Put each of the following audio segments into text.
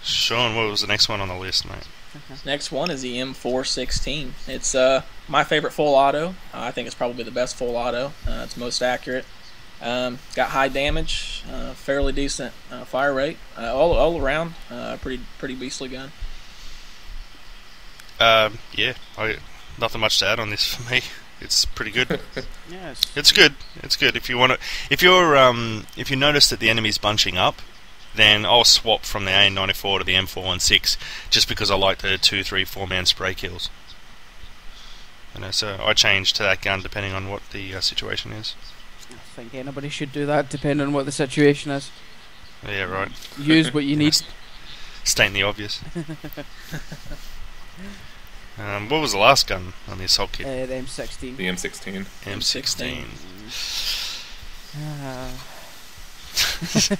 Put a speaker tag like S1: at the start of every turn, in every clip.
S1: Sean, what was the next one on the list, mate?
S2: Next one is the M416. It's my favorite full auto. I think it's probably the best full auto. It's most accurate. Got high damage, fairly decent fire rate, all around. Pretty beastly gun.
S1: Yeah, nothing much to add on this for me. It's pretty good.
S3: Yes.
S1: It's good. It's good. If you want to, if you notice that the enemy's bunching up, then I'll swap from the AN94 to the M416 just because I like the 2, 3, 4 man spray kills. You know, so I change to that gun depending on what the situation is.
S3: I think anybody should do that depending on what the situation is.
S1: Yeah, right.
S3: Use what you need.
S1: Stating the obvious. What was the last gun on the assault kit?
S3: The M16.
S4: The M16.
S1: M16.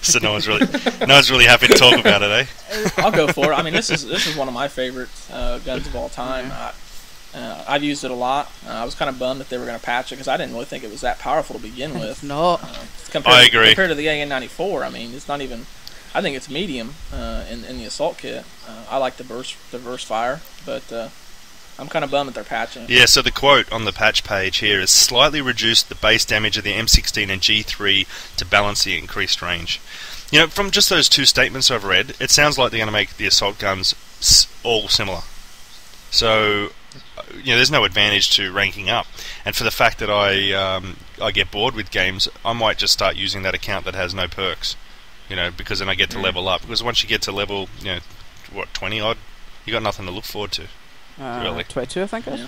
S1: So no one's really happy to talk about it, eh?
S2: I'll go for it. I mean, this is one of my favorite guns of all time. I've used it a lot. I was kind of bummed that they were going to patch it because I didn't really think it was that powerful to begin with.
S3: It's not.
S1: I agree.
S2: Compared to the AN94, I mean, it's not even. I think it's medium in the assault kit. I like the burst fire, but I'm kind of bummed that they're patching it.
S1: Yeah, so the quote on the patch page here is slightly reduced the base damage of the M16 and G3 to balance the increased range. You know, from just those two statements I've read, it sounds like they're going to make the assault guns all similar. So, you know, there's no advantage to ranking up. And for the fact that I get bored with games, I might just start using that account that has no perks. You know, because then I get to level up. Because once you get to level, you know, what, 20 odd, you got nothing to look forward to. Really.
S3: 22, I think it is.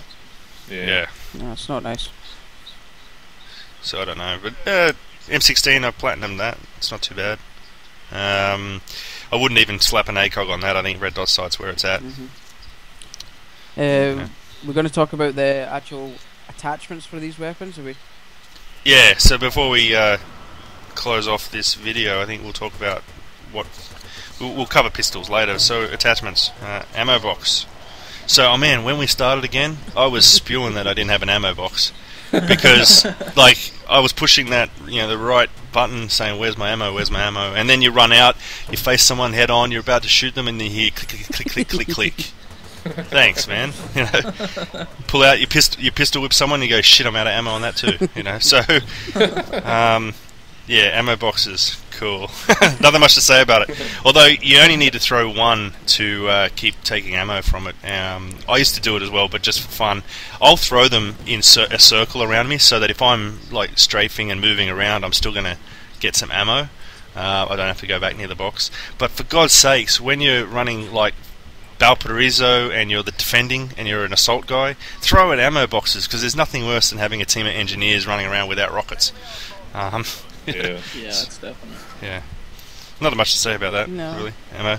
S1: Yeah.
S3: No, it's not nice.
S1: So I don't know, but M16, I've platinumed that. It's not too bad. I wouldn't even slap an ACOG on that. I think red dot sight's where it's at.
S3: We're going to talk about the actual attachments for these weapons, are we?
S1: Yeah. So before we close off this video, I think we'll talk about what we'll cover pistols later. So attachments, ammo box. So, oh man, when we started again, I was spewing that I didn't have an ammo box because, like, I was pushing that, you know, the right button saying, "Where's my ammo? Where's my ammo?" And then you run out, you face someone head on, you're about to shoot them, and you hear click, click, click, click, click, click. Thanks, man. You know, pull out your pistol whip someone, you go, "Shit, I'm out of ammo on that too." You know, so yeah, ammo boxes, cool. Nothing much to say about it. Although you only need to throw one to keep taking ammo from it. I used to do it as well, but just for fun. I'll throw them in a circle around me so that if I'm like strafing and moving around, I'm still going to get some ammo. I don't have to go back near the box. But for God's sakes, when you're running like Valparaiso and you're the defending and you're an assault guy, throw in ammo boxes because there's nothing worse than having a team of engineers running around without rockets.
S4: Yeah,
S2: that's definitely.
S1: Yeah, not much to say about that.
S3: No.
S1: Really. Ammo.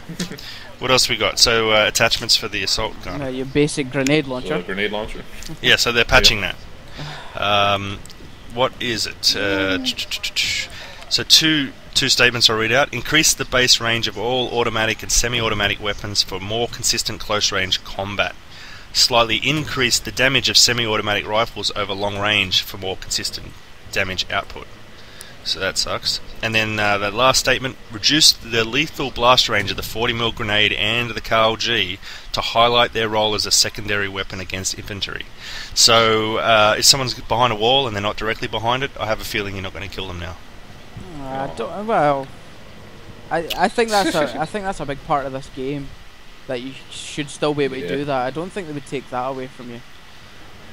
S1: What else we got? So attachments for the assault gun.
S3: Your basic grenade launcher.
S4: Grenade launcher.
S1: Yeah, so they're patching that. What is it? So two statements I'll read out. Increase the base range of all automatic and semi-automatic weapons for more consistent close-range combat. Slightly increase the damage of semi-automatic rifles over long range for more consistent damage output. So that sucks. And then the last statement, reduce the lethal blast range of the 40mm grenade and the KLG to highlight their role as a secondary weapon against infantry. So if someone's behind a wall and they're not directly behind it, I have a feeling you're not going to kill them now.
S3: I think that's a big part of this game, that you should still be able to do that. I don't think they would take that away from you.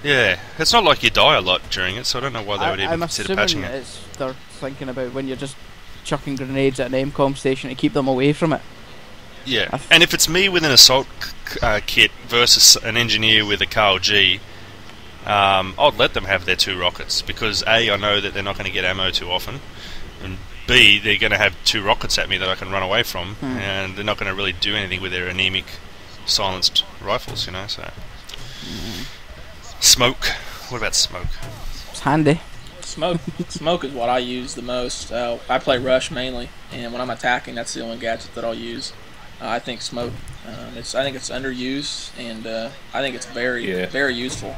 S1: Yeah, it's not like you die a lot during it, so I don't know why they would even consider patching it.
S3: They're thinking about when you're just chucking grenades at an AIM-COM station to keep them away from it.
S1: Yeah, and if it's me with an assault kit versus an engineer with a KLG, I'd let them have their 2 rockets, because A, I know that they're not going to get ammo too often, and B, they're going to have 2 rockets at me that I can run away from, and they're not going to really do anything with their anemic silenced rifles, you know, so... Smoke. What about smoke?
S3: It's handy.
S2: Smoke is what I use the most. I play Rush mainly, and when I'm attacking, that's the only gadget that I'll use. I think smoke. I think it's underused, and I think it's very useful.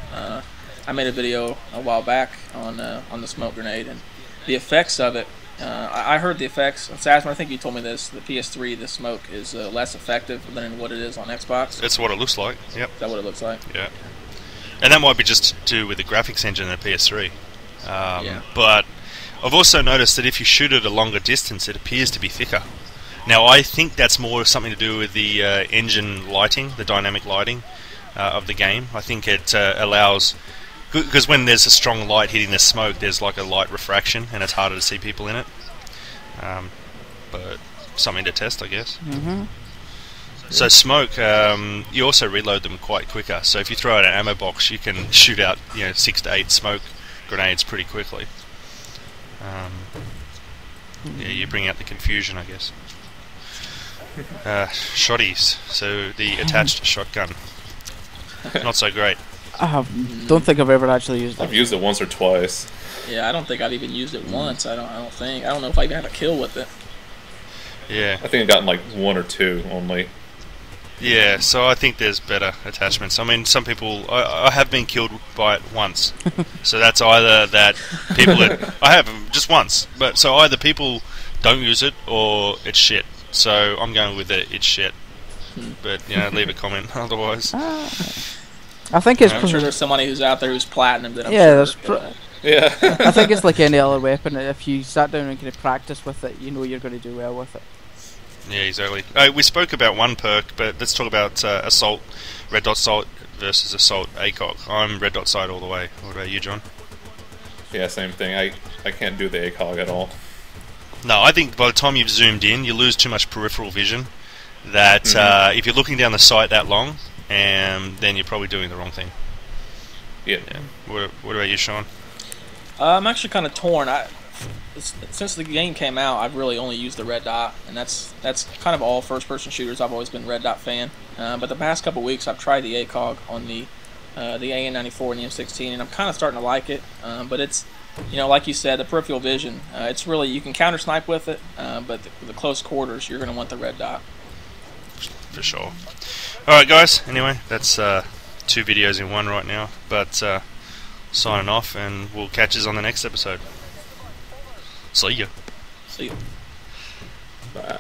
S2: I made a video a while back on the smoke grenade, and the effects of it I heard the effects. Sasmer, I think you told me this. The PS3, the smoke is less effective than what it is on Xbox.
S1: That's what it looks like. Yep.
S2: Is that what it looks like?
S1: Yeah. And that might be just to do with the graphics engine in the PS3.
S2: Yeah.
S1: But I've also noticed that if you shoot at a longer distance, it appears to be thicker. Now, I think that's more something to do with the engine lighting, the dynamic lighting of the game. I think it allows... Because when there's a strong light hitting the smoke, there's like a light refraction, and it's harder to see people in it. But something to test, I guess.
S3: Mm-hmm.
S1: So smoke, you also reload them quite quicker. So if you throw out an ammo box, you can shoot out 6 to 8 smoke grenades pretty quickly. Yeah, you bring out the confusion, I guess. Shotties, so the attached shotgun. Not so great.
S3: I don't think I've ever actually used it.
S4: I've used it once or twice.
S2: Yeah, I don't think I've even used it once. I don't know if I even had a kill with it.
S1: Yeah.
S4: I think I've gotten like 1 or 2 only.
S1: Yeah, so I think there's better attachments. I mean, some people... I have been killed by it once. So that's either that people... I have, just once. But so either people don't use it, or it's shit. So I'm going with it's shit. But, leave a comment otherwise.
S3: I think it's...
S2: I'm sure there's somebody who's out there who's platinum that I'm
S3: yeah,
S2: sure...
S4: Yeah.
S3: I think it's like any other weapon. If you sat down and kind of practice with it, you know you're going to do well with it.
S1: Yeah, exactly. We spoke about one perk, but let's talk about Assault, Red Dot Sight versus Assault ACOG. I'm Red Dot Sight all the way. What about you, John?
S4: Yeah, same thing. I can't do the ACOG at all.
S1: No, I think by the time you've zoomed in, you lose too much peripheral vision. That if you're looking down the sight that long, then you're probably doing the wrong thing.
S4: Yeah.
S1: What about you, Sean?
S2: I'm actually kind of torn. Since the game came out, I've really only used the red dot, and that's kind of all first-person shooters. I've always been a red dot fan. But the past couple weeks, I've tried the ACOG on the AN94 and the M16, and I'm kind of starting to like it. But it's, like you said, the peripheral vision. It's really, you can counter snipe with it, but the close quarters, you're going to want the red dot.
S1: For sure. All right, guys. Anyway, that's 2 videos in one right now. But signing off, and we'll catch us on the next episode. See ya.
S2: See ya.
S4: Bye.